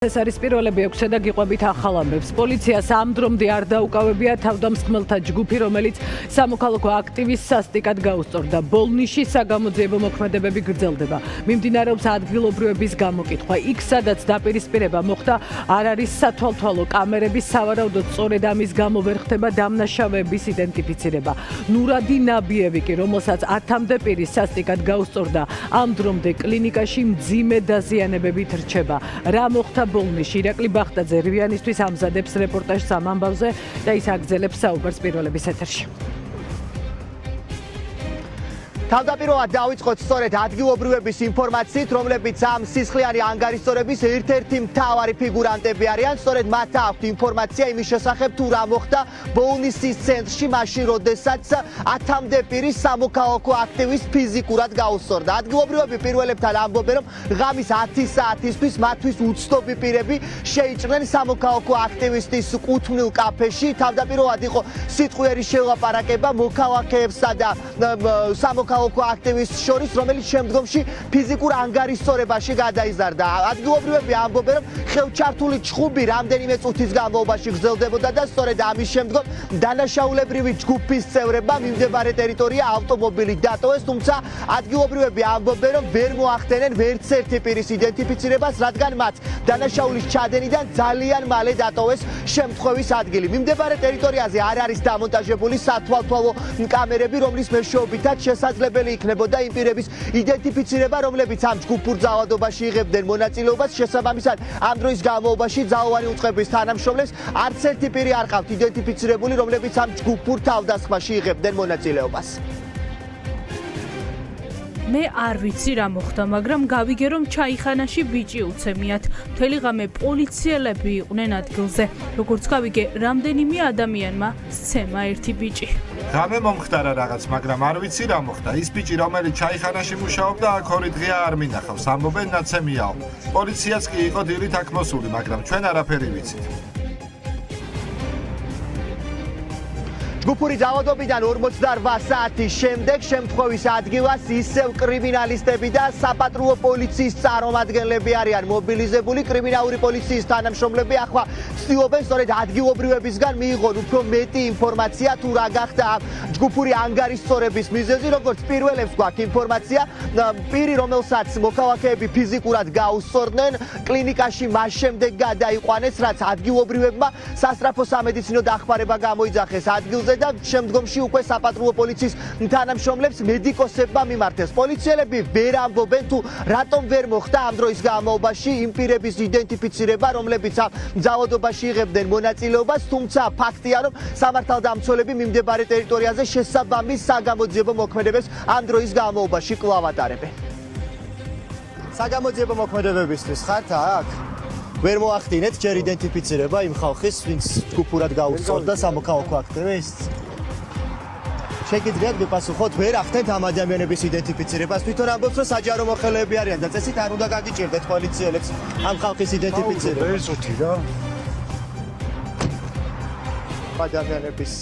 ეს არის პირველები 6-ე და გიყვებით ახალ ამბებს. პოლიციას ამ დრომდე არ დაუკავებია თავდამსხმელთა ჯგუფი, რომელიც სამოქალაქო აქტივისტს სასტიკად გაუსწორდა. ბოლნიში საგამოძიებო მოქმედებები გრძელდება. მიმდინარეობს ადგილობრივების გამოკითხვა. იქ, სადაც დაპირისპირება მოხდა, არ არის სათვალთვალო კამერების, სავარაუდოდ სწორედ ამის გამო ვერ ხდება დამნაშავეების იდენტიფიცირება. ნურადი ნაბიევი კი, რომელსაც 10-მდე პირის სასტიკად გაუსწორდა, ამ დრომდე კლინიკაში მძიმე დაზიანებებით რჩება. რა მოხდა ბოლნიში? ირაკლი ბახტაძე რვიანისთვის ამზადებს რეპორტაჟს ამ ამბავზე და ის აგრძელებს საუბარს პირველების ეთერში. თავდაპირველად დავიწყოთ სწორედ ადგილობრივების ინფორმაციით, რომლებიც ამ სისხლიანი ანგარიშსწორების ერთ-ერთი მთავარი ფიგურანტები არიან. სწორედ მათ აქვთ ინფორმაცია იმის შესახებ, თუ რა მოხდა ბოლნისის ცენტრში, მაშინ როდესაც 10-მდე პირის სამოქალაქო აქტივისტს ფიზიკურად გაუსწორდა. ადგილობრივები პირველებთან ამბობენ, რომ ღამის 10 საათისთვის მათთვის უცნობი პირები შეიჭრნენ სამოქალაქო აქტივისტის კუთვნილ კაფეში. თავდაპირველად იყო სიტყვიერი შელაპარაკება მოქალაქეებსა და სამოქალაქო აქტივისტს შორის, რომელიც შემდგომში ფიზიკურ ანგარიშსწორებაში გადაიზარდა. ადგილობრივები ამბობენ, რომ ხელჩართული ჩხუბი რამდენიმე წუთის განმავლობაში გრძელდებოდა და სწორედ ამის შემდგომ დანაშაულებრივი ჯგუფის წევრებმა მიმდებარე ტერიტორია ავტომობილით დატოვეს, თუმცა ადგილობრივები ამბობენ, რომ ვერ მოახდენენ ვერც ერთი პირის იდენტიფიცირებას, რადგან მათ დანაშაულის ჩადენიდან ძალიან მალე დატოვეს შემთხვევის ადგილი. მიმდებარე ტერიტორიაზე არ არის დამონტაჟებული სათვალთვალო კამერები, რომლის მეშვეობითაც შესაძლებელი იქნებოდა იმ პირების იდენტიფიცირება, რომლებიც ამ ჯგუფურ ძალადობაში იღებდნენ მონაწილეობას. შესაბამისად, ამ დროის განმავლობაში ძალოვანი უწყების თანამშრომლებს არც ერთი პირი არ ყავთ იდენტიფიცირებული, რომლებიც ამ ჯგუფურ თავდასხმაში იღებდნენ მონაწილეობას. მე არ ვიცი რა მოხდა, მაგრამ გავიგე რომ ჩაიხანაში ბიჭი უცემიათ. მთელი ღამე პოლიციელები იყვნენ ადგილზე. როგორც გავიგე, რამდენიმე ადამიანმა სცემა ერთი ბიჭი. ღამე მომხდარა რაღაც, მაგრამ არ ვიცი რა მოხდა. ის ბიჭი, რომელიც ჩაიხანაში მუშაობდა, აქ 2 დღეა არ მინახავს. ამბობენ ნაცემიაო. პოლიციაც კი იყო დილით აქ მოსული, მაგრამ ჩვენ არაფერი ვიცით. ჯგუფური ძალადობიდან 48 საათის შემდეგ შემთხვევის ადგილას ისევ კრიმინალისტები და საპატრულო პოლიციის წარმომადგენლები არიან მობილიზებული. კრიმინალური პოლიციის თანამშრომლები ახლა ცდილობენ სწორედ ადგილობრივებისგან მიიღონ უფრო მეტი ინფორმაცია, თუ რა გახდა ჯგუფური ანგარიშსწორების მიზეზი. როგორც პირველებს გვაქვს ინფორმაცია, პირი, რომელსაც მოქალაქეები ფიზიკურად გაუსწორდნენ, კლინიკაში მას შემდეგ გადაიყვანეს, რაც ადგილობრივებმა სასწრაფო სამედიცინო დახმარება გამოიძახეს ადგილზე და შემდგომში უკვე საპატრულო პოლიციის თანამშრომლებს მედიკოსებმა მიმართეს. პოლიციელები ვერ ამბობენ, თუ რატომ ვერ მოხდა ამ დროის განმავლობაში იმ პირების იდენტიფიცირება, რომლებიც ამ ძალადობაში იღებდნენ მონაწილეობას, თუმცა ფაქტია, რომ სამართალდამცველები მიმდებარე ტერიტორიაზე შესაბამის საგამოძიებო მოქმედებებს ამ დროის განმავლობაში კვლავ ატარებენ. საგამოძიებო მოქმედებებისთვის ხართ აქ? ვერ მოახდინეთ ჯერ იდენტიფიცირება იმ ხალხის, ვინც ჯგუფურად გაუსწორდა სამოქალაქო აქტივისტს? შეგიძლიათ გიპასუხოთ, ვერ ახდენთ ამ ადამიანების იდენტიფიცირებას? თვითონ ამბობს, რომ საჯარო მოხელეები არიან და წესით არ უნდა გაგიჭირდეთ პოლიციელებს ამ ხალხის იდენტიფიცირება. ესოთი რა. ადამიანების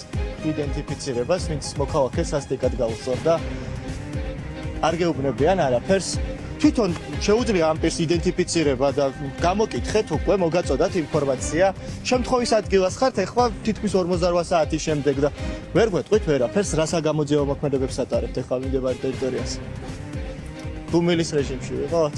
იდენტიფიცირებას, ვინც მოქალაქეს სასტიკად გაუსწორდა, არ გეუბნებიან არაფერს. თვითონ შეუძლია ამ პირს იდენტიფიცირება და გამოკითხეთ უკვე, მოგაწოდათ ინფორმაცია. შემთხვევის ადგილას ხართ ეხლა თითქმის 48 საათის შემდეგ და ვერ გვეტყვით ვერაფერს, რა საგამოძიებო მოქმედებებს ატარებთ ეხლა მიმდებარე ტერიტორიაზე. ბუმილის რეჟიმში ვიყავთ?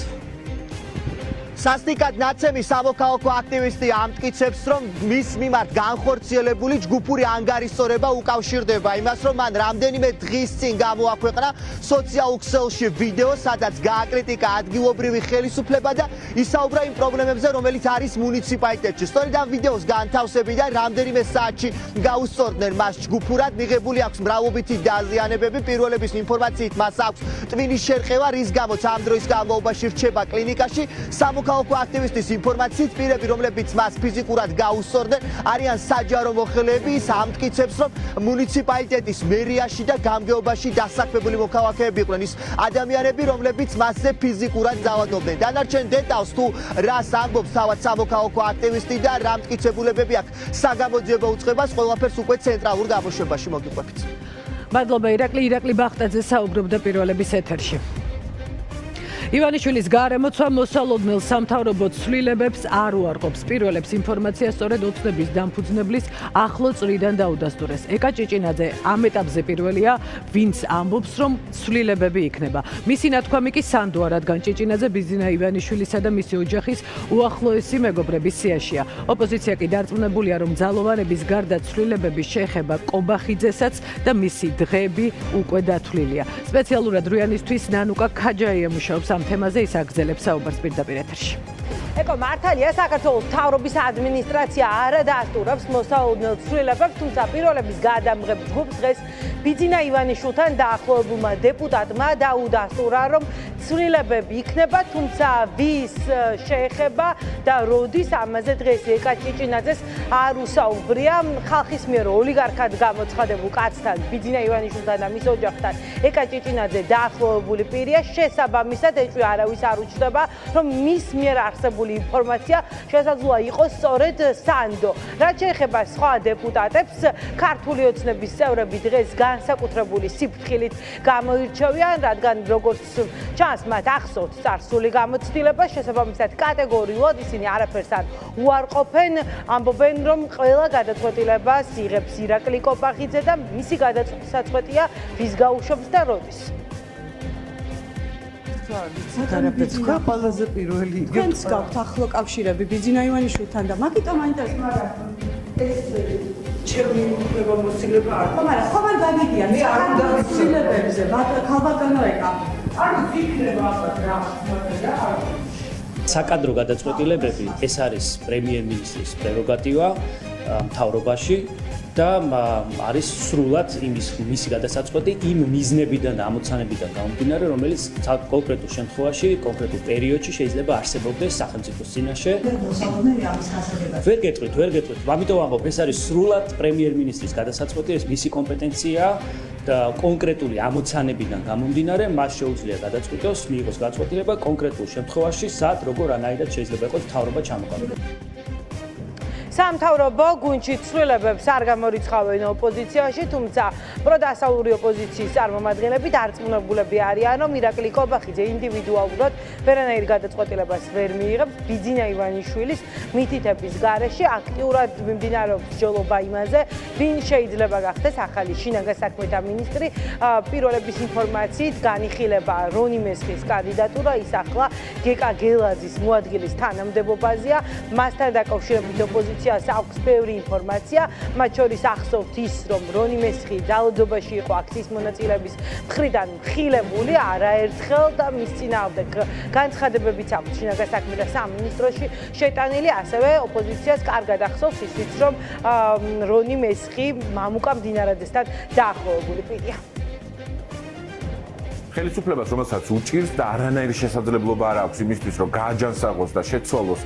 სასტიკად ნაცემი სამოქალაქო აქტივისტი ამტკიცებს, რომ მის მიმართ განხორციელებული ჯგუფური ანგარიშსწორება უკავშირდება იმას, რომ მან რამდენიმე დღის წინ გამოაქვეყნა სოციალურ ქსელში ვიდეო, სადაც გააკრიტიკა ადგილობრივი ხელისუფლება და ისაუბრა იმ პრობლემებზე, რომელიც არის მუნიციპალიტეტში. სწორედ ამ ვიდეოს განთავსებიდან რამდენიმე საათში გაუსწორდნენ მას ჯგუფურად. მიღებული აქვს მრავლობითი დაზიანებები. პირველების ინფორმაციით მას აქვს ტვინის შერყევა, რის გამოც ამ დროის განმავლობაში რჩება კლინიკაში. სამოქალაქო აქტივისტის ინფორმაციით პირები, რომლებიც მას ფიზიკურად გაუსწორდნენ, არიან საჯარო მოხელეები. ის ამტკიცებს, რომ მუნიციპალიტეტის მერიაში და გამგეობაში დასაქმებული მოქალაქეები იყვნენ ის ადამიანები, რომლებიც მასზე ფიზიკურად ძალადობდნენ. დანარჩენ დეტალს თუ რას ამბობს თავად სამოქალაქო აქტივისტი და რა მტკიცებულებები აქვს საგამოძიებო უწყებას, ყველაფერს უკვე ცენტრალურ გამოშვებაში მოგიყვებით. მადლობა ირაკლი ბახტაძე საუბრობდა პირველების ეთერში. ივანიშვილის გარემოცვა მოსალოდნელ სამთავრობო ცვლილებებს არ უარყოფს. პირველებს ინფორმაცია სწორედ ოცნების დამფუძნებლის ახლო წრიდან დაუდასტურეს. ეკა ჭიჭინაძე ამ ეტაპზე პირველია, ვინც ამბობს, რომ ცვლილებები იქნება. მისი ნათქვამი კი სანდოა, რადგან ჭიჭინაძე ბიძინა ივანიშვილისა და მისი ოჯახის უახლოესი მეგობრების სიაშია. ოპოზიცია კი დარწმუნებულია, რომ ძალოვანების გარდა ცვლილებების შეეხება კობახიძესაც და მისი დღეები უკვე დათვლილია. სპეციალურად რუიანისთვის ნანუკა ქაჯაია მუშაობს ამ თემაზე, ის აგრძელებს საუბარს პირდაპირ ეთერში. ეკო მართალია, საქართველოს მთავრობის ადმინისტრაცია არ დაასტურებს მოსალოდნელ ცვლილებებს, თუმცა პირველების გადამღებ ჯგუფს დღეს ბიძინა ივანიშვილთან დაახლოებულმა დეპუტატმა დაუდასტურა, რომ ცვლილებები იქნება, თუმცა ვის შეეხება და როდის ამაზე დღეს ეკა ჭიჭინაძეს არ უსაუბრია. ხალხის მიერ ოლიგარქად გამოცხადებულ კაცთან, ბიძინა ივანიშვილთან და მის ოჯახთან ეკა ჭიჭინაძე დაახლოებული პირია, შესაბამისად ეჭვი არავის არ უჩნდება, რომ მის მიერ არსებული ინფორმაცია შესაძლოა იყოს სწორედ სანდო. რაც შეეხება სხვა დეპუტატებს, ქართული ოცნების წევრები დღეს განსაკუთრებული სიფრთხილით გამოირჩევიან, რადგან როგორც ჩანს, მათ ახსოვთ წარსული გამოცდილება, შესაბამისად კატეგორიულად ისინი არაფერს არ უარყოფენ, ამბობენ, რომ ყველა გადაწყვეტილებას იღებს ირაკლი კობახიძე და მისი გადაწყვეტია ვის გაუშვებს და როდის. არაფერს თქვა ყველაზე პირველი თქვენც გაქვთ ახლო კავშირები ბიძინა ივანიშვილთან და მაგიტომ აინტერესებდა ეს ჩემი მოგმოსილება არ ხო მაგრამ ხომ არ გაგიდიან მე არ მოცილებებზე ხალბატონოეკა არ ვიქნება ახლა რა საკადრო გადაწყვეტილებები ეს არის პრემიერ-მინისტრის პრეროგატივა მთავრობაში და არის სრულად მისი გადასაწყვეტი იმ მიზნებიდან და ამოცანებიდან გამომდინარე, რომელიც კონკრეტულ შემთხვევაში, კონკრეტულ პერიოდში შეიძლება არსებობდეს სახელმწიფოს წინაშე. ვერ გეტყვით. ამიტომ ამბობ, ეს არის სრულად პრემიერ-მინისტრის გადასაწყვეტი, ეს მისი კომპეტენცია და კონკრეტული ამოცანებიდან გამომდინარე, მას შეუძლია გადაწყვიტოს, მიიღოს გადაწყვეტილება კონკრეტულ შემთხვევაში, სად, როგორ, ანაირად შეიძლება იყოს მთავრობა ჩამოყალიბებული. სამთავრობო გუნდში ცვლილებებს არ გამორიცხავენ ოპოზიციაში, თუმცა პროდასავლური ოპოზიციის წარმომადგენლები დარწმუნებულები არიან, რომ ირაკლი კობახიძე ინდივიდუალურად ვერანაირ გადაწყვეტილებას ვერ მიიღებს ბიძინა ივანიშვილის მითითების გარეშე. აქტიურად მიმდინარეობს ბრძოლობა იმაზე, ვინ შეიძლება გახდეს ახალი შინაგან საქმეთა მინისტრი. პირველების ინფორმაციით განიხილება რონი მესხის კანდიდატურა, ის ახლა გეკა გელაძის მოადგილის თანამდებობაზეა. მასთან დაკავშირებით ოპოზიცია აქვს ბევრი ინფორმაცია, მათ შორის ახსოვთ ის, რომ რონი მესხი ძალადობაში იყო აქციის მონაწილეების მხრიდან მხილებული არაერთხელ და მის წინააღმდეგ განცხადებებიც აქვს შინაგან საქმეთა სამინისტროში შეტანილი, ასევე ოპოზიციას კარგად ახსოვს ისიც, რომ რონი მესხი მამუკა მდინარაძესთან დაახლოებული პირია. ხელისუფლებას რომელსაც უჭირს და არანაირი შესაძლებლობა არ აქვს იმისთვის, რომ გააჯანსაღოს და შეცვალოს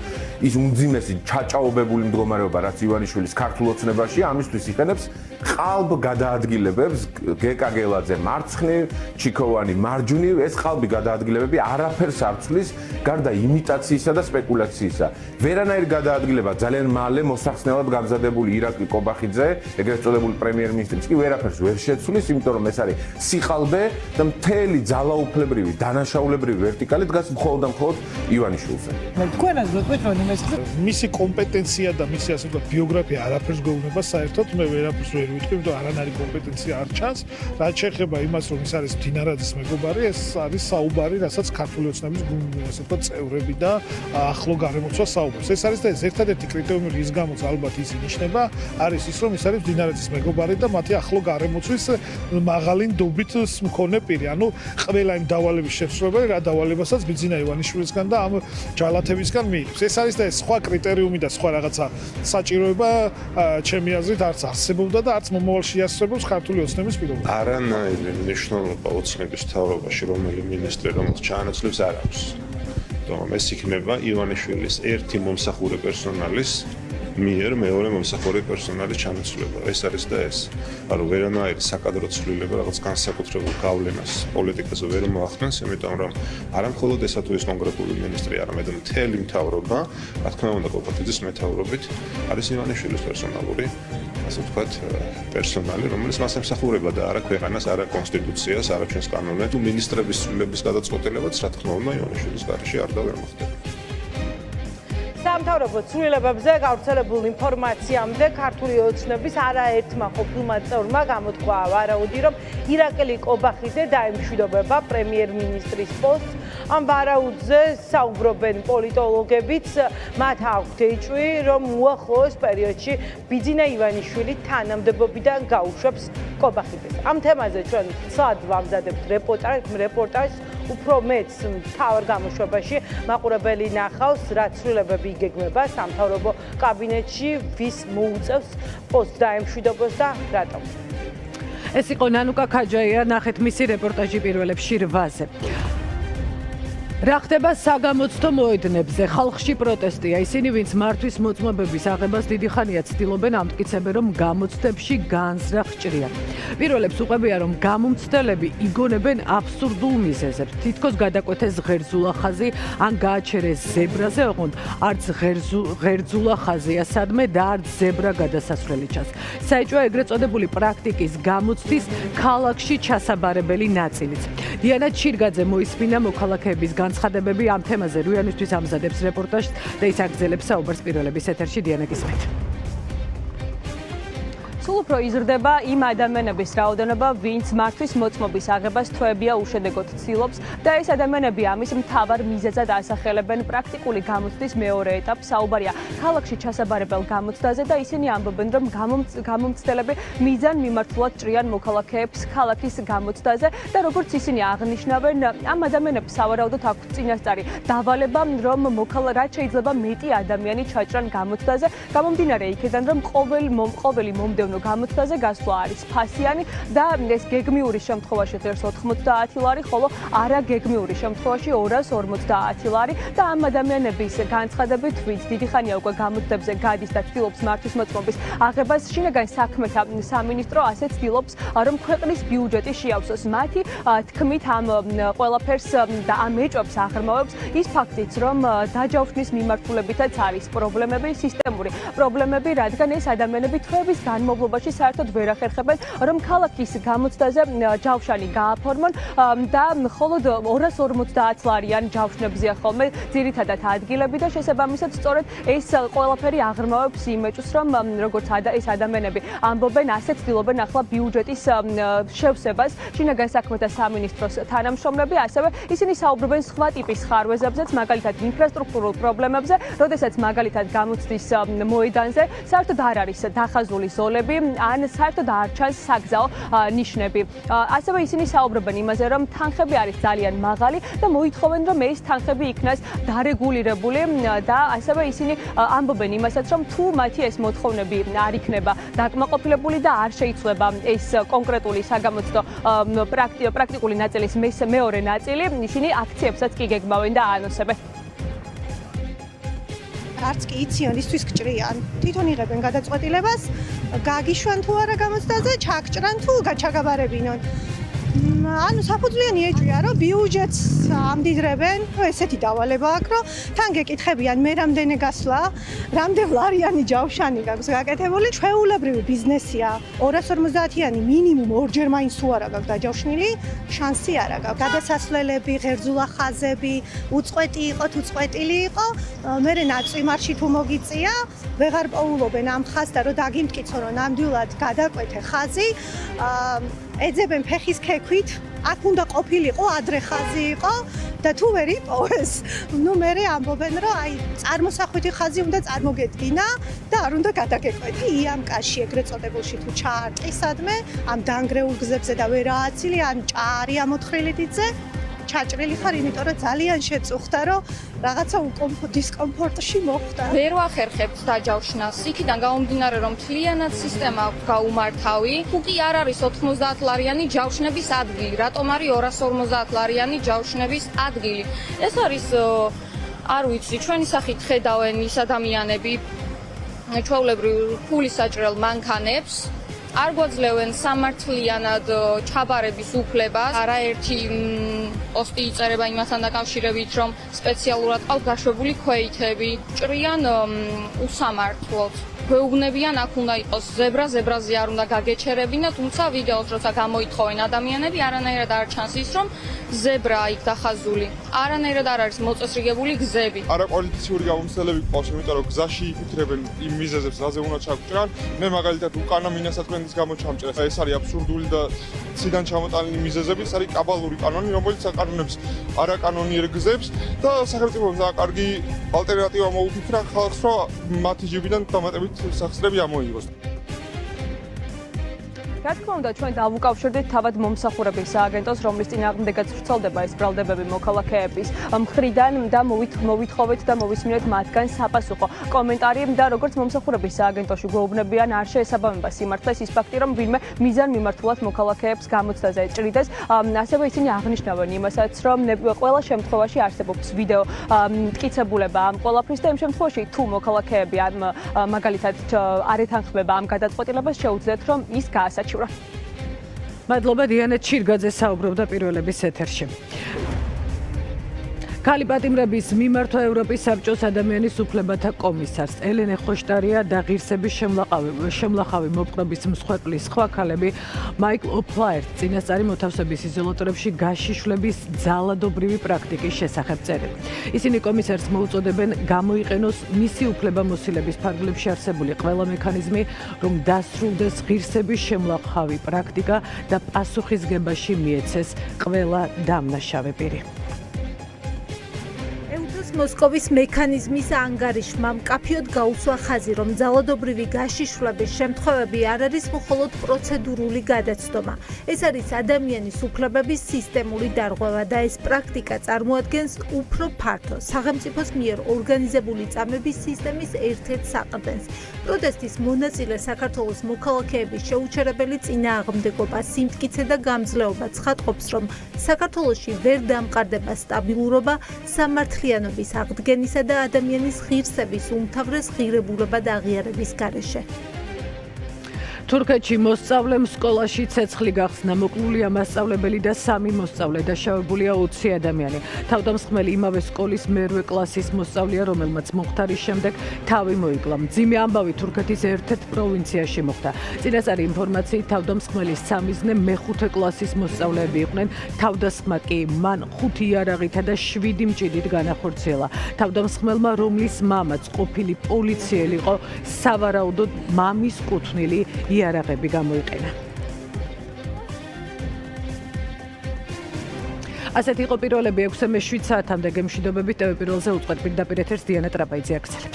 ის უმძიმესი ჩაჭაობებული მდგომარეობა, რაც ივანიშვილის ქართულ ოცნებაში, ამისთვის იყენებს ყალბ გადაადგილებებს, გეკა გელაძე მარცხნივ, ჩიქოვანი მარჯვნივ, ეს ყალბი გადაადგილებები არაფერს არ ცვლის გარდა იმიტაციისა და სპეკულაციისა. ვერანაირი გადაადგილება ძალიან მალე მოსახსნელად გამზადებული ირაკლი კობახიძე, ეგრეთ წოდებული პრემიერ-მინისტრიც კი ვერაფერს ვერ შეცვლის, იმიტომ რომ ეს არის სიყალბე და მთელი ძალაუფლებრივი, დანაშაულებრივი ვერტიკალი დგას მხოლოდ და მხოლოდ ივანიშვილზე. თქვენაც ვიტყვით რომ მისი კომპეტენცია და მისი ასე ვთქვათ ბიოგრაფია არაფერს გვეუბნება საერთოდ, მე ვერაფერს ვერ ვიტყვი, იმიტომ არანაირი კომპეტენცია არ ჩანს. რაც შეეხება იმას, რომ ის არის მდინარაძის მეგობარი, ეს არის საუბარი, რასაც ქართული ოცნების ასე ვთქვათ წევრები და ახლო გარემოცვა საუბრობს. ეს არის და ეს ერთადერთი კრიტერიუმი, რის გამოც ალბათ ის ინიშნება, არის ის, რომ ის არის მდინარაძის მეგობარი და მათი ახლო გარემოცვის მაღალი ნდობით მქონე პირი. ანუ ყველა იმ დავალების შესრულებელი, რა დავალებასაც ბიძინა ივანიშვილისგან და ამ ჯალათებისგან მიიღებს. ეს არის და ეს სხვა კრიტერიუმი და სხვა რაღაცა საჭიროება ჩემი აზრით არც არსებობდა და არც მომავალში არსებობს ქართული ოცნების პირობებში. არანაირი მნიშვნელობა ოცნების მთავრობაში რომელი მინისტრი რომელს ჩაანაცვლებს არ აქვს. თუმცა ეს იქნება ივანიშვილის ერთი მომსახურე პერსონალის მიერ მეორე მომსახურე პერსონალის ჩანაცვლება. ეს არის და ეს. ანუ ვერანაირი საკადრო ცვლილება რაღაც განსაკუთრებულ გავლენას პოლიტიკაზე ვერ მოახდენს, იმიტომ რომ არა მხოლოდ ესა თუ ის კონკრეტული მინისტრი, არამედ მთელი მთავრობა, რა თქმა უნდა, ყოფილი მეთაურობით არის ივანიშვილის პერსონალური, ასე ვთქვათ, პერსონალი, რომელიც მას ემსახურება და არა ქვეყანას, არა კონსტიტუციას, არა ჩვენს კანონებს. თუ მინისტრების ცვლილების გადაწყვეტილებაც, რა თქმა უნდა, ივანიშვილის გარეშე არ და ვერ მოხდება. სამთავრობო ცვლილებებზე გავრცელებულ ინფორმაციამდე ქართული ოცნების არაერთმა ყოფილმა წევრმა გამოთქვა ვარაუდი, რომ ირაკლი კობახიძე დაემშვიდობება პრემიერ-მინისტრის პოსტს. ამ ვარაუდზე საუბრობენ პოლიტოლოგებიც, მათ აქვთ ეჭვი, რომ უახლოეს პერიოდში ბიძინა ივანიშვილი თანამდებობიდან გაუშვებს კობახიძეს. ამ თემაზე ჩვენ ცალად ვამზადებთ რეპორტაჟს, უფრო მეც მთავარ გამოშვებაში მაყურებელი ნახავს, რა ცვლილებები იგეგმება სამთავრობო კაბინეტში, ვის მოუწევს პოსტს დაემშვიდობოს და რატომ. ეს იყო ნანუკა ქაჯაია, ნახეთ მისი რეპორტაჟი პირველებში 8-ზე. რა ხდება საგამოცდო მოედნებზე? ხალხში პროტესტია. ისინი, ვინც მართვის მოწმობების აღებას დიდი ხანია ცდილობენ, ამტკიცებენ, რომ გამოცდებში განზრა ხჭრიან. პირველებს უყვებია, რომ გამომცდელები იგონებენ აბსურდულ მიზეზებს. თითქოს გადაკვეთეს ღერძულა ხაზი, ან გააჩერეს ზებრაზე, ოღონდ არც ღერძულა ხაზია სადმე და არც ზებრა გადასასვლელი ჩანს. საეჭვია ეგრეთ წოდებული პრაქტიკის გამოცდის ქალაქში ჩასაბარებელი ნაწილიც. დიანა ჩირგაძე მოისმინა მოქალაქეების განცხადებები ამ თემაზე რუიანისთვის ამზადებს რეპორტაჟს და ის აგრძელებს საუბარს პირველების ეთერში. დიანა გისმენთ. სულ უფრო იზრდება იმ ადამიანების რაოდენობა, ვინც მართვის მოწმობის აღებას თვეებია უშედეგოდ ცდილობს და ეს ადამიანები ამის მთავარ მიზეზად ასახელებენ პრაქტიკული გამოცდის მეორე ეტაპს. საუბარია ქალაქში ჩასაბარებელ გამოცდაზე და ისინი ამბობენ, რომ გამომცდელები მიზან მიმართულად ჭრიან მოქალაქეებს ქალაქის გამოცდაზე და როგორც ისინი აღნიშნავენ, ამ ადამიანებს სავარაუდოდ აქვთ წინასწარი დავალება, რომ რაც შეიძლება მეტი ადამიანი ჩაჭრან გამოცდაზე, გამომდინარე იქიდან, რომ ყოველი მომდევნო გამოცდაზე გასვლა არის ფასიანი და ეს გეგმიური შემთხვევაში ღირს 90 ლარი, ხოლო არა გეგმიური შემთხვევაში 250 ლარი და ამ ადამიანების განცხადებით, ვინც დიდი ხანია უკვე გამოცდებზე გადის და ცდილობს მართვის მოწმობის აღებას, შინაგან საქმეთა სამინისტრო ასე ცდილობს, რომ ქვეყნის ბიუჯეტი შეავსოს. მათი თქმით, ამ ყველაფერს და ამ ეჭვებს აღრმავებს ის ფაქტიც, რომ დაჯავშნის მიმართულებითაც არის პრობლემები, სისტემური პრობლემები, რადგან ეს ადამიანები თვეების განმავლობაში საერთოდ ვერ ახერხებენ, რომ ქალაქის გამოცდაზე ჯავშანი გააფორმონ და მხოლოდ 250 ლარიან ჯავშნებზეა ხოლმე ძირითადად ადგილები და შესაბამისად სწორედ ეს ყველაფერი აღრმავებს იმ ეჭვს, რომ როგორც ეს ადამიანები ამბობენ, ასე ცდილობენ ახლა ბიუჯეტის შევსებას შინაგან საქმეთა სამინისტროს თანამშრომლები, ასევე ისინი საუბრობენ სხვა ტიპის ხარვეზებზეც, მაგალითად ინფრასტრუქტურულ პრობლემებზე, როდესაც მაგალითად გამოცდის მოედანზე საერთოდ არ არის დახაზული ზოლები, ან საერთოდ არ ჩანს საგზაო ნიშნები. ასევე ისინი საუბრობენ იმაზე, რომ თანხები არის ძალიან მაღალი და მოითხოვენ, რომ ეს თანხები იქნას დარეგულირებული და ასევე ისინი ამბობენ იმასაც, რომ თუ მათი ეს მოთხოვნები არ იქნება დაკმაყოფილებული და არ შეიცვლება ეს კონკრეტული საგამოცდო პრაქტიკული ნაწილის მეორე ნაწილი, ისინი აქციებსაც კი გეგმავენ და აანონსებენ. არც კი იციან ისთვის გჭრიან. თვითონ იღებენ გადაწყვეტილებას, გაგიშვან თუ არა გამოცდაზე, ჩაგჭრან თუ ჩაგაბარებინონ. ანუ საფუძვლიანი ეჭვია, რომ ბიუჯეტს ამდიდრებენ, ესეთი დავალება აქვს, რომ თან გეკითხებიან, მე რამდენი გასვლა, რამდენ ლარიანი ჯავშანი გაქვს გაკეთებული, ჩვეულებრივი ბიზნესია. 250-იანი მინიმუმ ორჯერ მაინც თუ არა გაქვს დაჯავშნილი, შანსი არა გაქვს. გადასასვლელები, ღერძულა ხაზები, უწყვეტი იყო თუ წყვეტილი იყო, მერე ნაწვიმარში თუ მოგიწია, ვეღარ პოულობენ ამ ხაზს და რომ დაგიმტკიცო, რომ ნამდვილად გადაკვეთე ხაზი, ეძებენ ფეხის ქექვით, აქ უნდა ყოფილიყო, ადრე ხაზი იყო და თუ ვერ იპოვეს, მერე ამბობენ, რომ აი წარმოსახვითი ხაზი უნდა წარმოგედგინა და არ უნდა გადაგეკვეთე იამკაში ეგრეთ წოდებულში თუ ჩაარტყისადმე, ამ დანგრეულ გზებზე და ვერ ააცილი, ან ჭარი ამოთხრილი დიდზე, ჩაჭრილი ხარ, იმიტომ რომ ძალიან შეწუხდა, რომ რაღაცა დისკომფორტში მოხვდა. ვერ ვახერხებთ დაჯავშნას. იქიდან გამომდინარე, რომ მთლიანად სისტემა აქვს გაუმართავი. თუ კი არ არის 90 ლარიანი ჯავშნების ადგილი, რატომ არის 250 ლარიანი ჯავშნების ადგილი? ეს არის არ ვიცი, ჩვენი სახით ხედავენ ის ადამიანები. ჩვეულებრივ ფულის საჭრელ მანქანებს არ გვაძლევენ სამართლიანად ჩაბარების უფლებას. არაერთი პოსტი იწერება იმასთან დაკავშირებით, რომ სპეციალურად ყავთ გაშვებული ქვეითები, ჭრიან უსამართლოდ. გვეუბნებიან, აქ უნდა იყოს ზებრა, ზებრაზე არ უნდა გაგეჩერებინა, თუმცა ვიდეოს როცა გამოითხოვენ ადამიანები, არანაირად არ ჩანს ის, რომ ზებრაა იქ დახაზული. არანაირად არ არის მოწესრიგებული გზები. არაკვალიფიციური გამომცდელები ყავს, იმიტომ რომ გზაში იფიქრებენ იმ მიზეზებს, რაზე უნდა ჩაგჭრან. მე მაგალითად უკანა მინასათქმელის გამო ჩამჭრე. ეს არის აბსურდული და ციდან ჩამოტანილი მიზეზები, ეს არის კაბალური კანონი, რომელიც აკანონებს არაკანონიერ გზებს და სახელმწიფომ ძალიან კარგი ალტერნატივა მოუფიქრა ხალხს, რომ მათი ჯიბიდან დამატებით სახსრები ამოიღოს. რა თქმა უნდა, ჩვენ დავუკავშირდით თავად მომსახურების სააგენტოს, რომლის წინააღმდეგაც ვრცელდება ეს ბრალდებები მოქალაქეების მხრიდან და მოვითხოვეთ და მოვისმინეთ მათგან sapasukho კომენტარი და როგორც მომსახურების სააგენტოში გვეუბნებიან, არ შეესაბამება სიმართლეს ის ფაქტი, რომ ვინმე მიზან მიმართულად მოქალაქეებს გამოცდაზე ჭრიდეს. ასევე ისინი აღნიშნავენ იმასაც, რომ ყველა შემთხვევაში არსებობს ვიდეო მტკიცებულება ამ ყველაფრის და იმ შემთხვევაში თუ მოქალაქეები მაგალითად არ ეთანხმება ამ გადაწყვეტილებას, შეუძლიათ რომ ის გაასაჩივრა. მადლობა დიანა ჩირგაძე საუბრობდა პირველების ეთერში. ქალი პატიმრების მიმართვა ევროპის საბჭოს ადამიანის უფლებათა კომისარს ელენე ხოშტარია და ღირსების შემლახავი მოპყრობის მსხვერპლის სხვა ქალები მაიკლ ოფლაერს წინასწარი მოთავსების იზოლატორებში გაშიშვლების ძალადობრივი პრაქტიკის შესახებ წერენ. ისინი კომისარს მოუწოდებენ გამოიყენოს მისი უფლებამოსილების ფარგლებში არსებული ყველა მექანიზმი, რომ დასრულდეს ღირსების შემლახავი პრაქტიკა და პასუხისგებაში მიეცეს ყველა დამნაშავე პირი. მოსკოვის მექანიზმის ანგარიშმა მკაფიოდ გაუსვა ხაზი, რომ ძალადობრივი გაშიშვლების შემთხვევები არ არის მხოლოდ პროცედურული გადაცდომა. ეს არის ადამიანის უფლებების სისტემური დარღვევა და ეს პრაქტიკა წარმოადგენს უფრო ფართო, სახელმწიფოს მიერ ორგანიზებული წამების სისტემის ერთ-ერთ საყრდენს. პროტესტის მონაწილე საქართველოს მოქალაქეების შეუჩერებელი წინააღმდეგობა, სიმტკიცე და გამძლეობა ცხადყოფს, რომ საქართველოში ვერ დამყარდება სტაბილურობა, სამართლიანობის აღდგენისა და ადამიანის ღირსების უმთავრეს ღირებულება და აღიარების გარეშე. თურქეთში მოსწავლემ სკოლაში ცეცხლი გახსნა, მოკლულია მასწავლებელი და 3 მოსწავლე, დაშავებულია 20 ადამიანი. თავდამსხმელი იმავე სკოლის მერვე კლასის მოსწავლეა, რომელმაც მომხდარის შემდეგ თავი მოიკლა. მძიმე ამბავი თურქეთის ერთ-ერთ პროვინციაში მოხდა. წინასწარი ინფორმაციით თავდამსხმელის სამიზნე მეხუთე კლასის მოსწავლეები იყვნენ. თავდასხმა კი მან 5 იარაღითა და 7 მჭიდით განახორციელა. თავდამსხმელმა, რომლის მამაც ყოფილი პოლიციელი იყო, სავარაუდოდ მამის კუთვნილი იარაღები გამოიყენა. ასეთი იყო პირველები 6-7 საათამდე გემშვიდობებით TV პირველზე უწყვეტ პირდაპირ ეთერს დიანა ტრაპაიძე აგრძელებს.